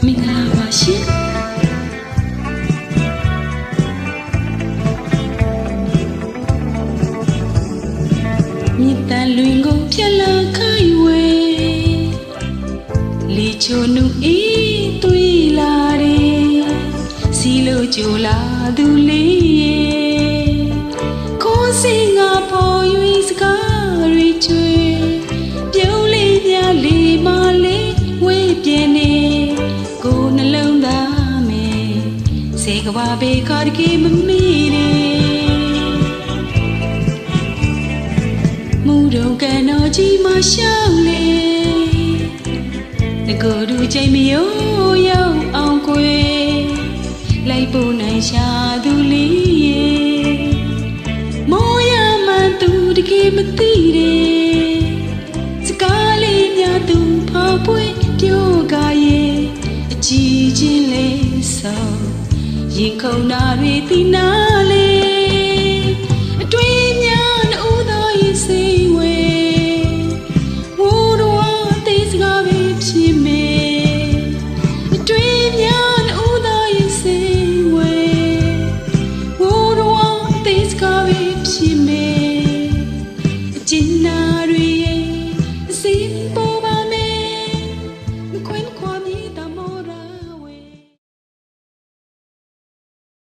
မင်္ဂလာပါရှင်မြေတန်လွင်ကိုဖြတ်လာခိုင်းဝဲလေချိုနုအေးသွေးလာတယ်စီလို့ကြိုလာသူလေးရဲ့ကိုယ်စင်ငါပေါ်ရွေးစကားတွေချွေပြုံးလေးပြလေးမလေးဝေးပြင်းနေကိုနှလုံးသားမယ်စေကဘာဘေခါတကေမမီနေမူတော့ကတော့ကြီးမရှောင်းလေငကိုတို့ချိန်မရိုးရောက်အောင်ကွယ်လိုက်ဖို့နိုင်ရှာသူလေးရဲ့မောရမှန်သူတကယ်မသိတယ်စကားလေးများသူဖော်ပွေပြောကားရဲ့အကြည့်ချင်းလေးဆောရင်ခုန်တာတွေသိနာလေအတွေ့များနှုတ်တော်ရင်စိတ်ဝဲဝိုးတော်သေးစကားပဲဖြစ်မယ်အတွေ့များနှုတ်တော်ရင်စိတ်ဝဲဝိုးတော်သေးစကားပဲဖြစ်မယ်အကျဉ်းနာတွေ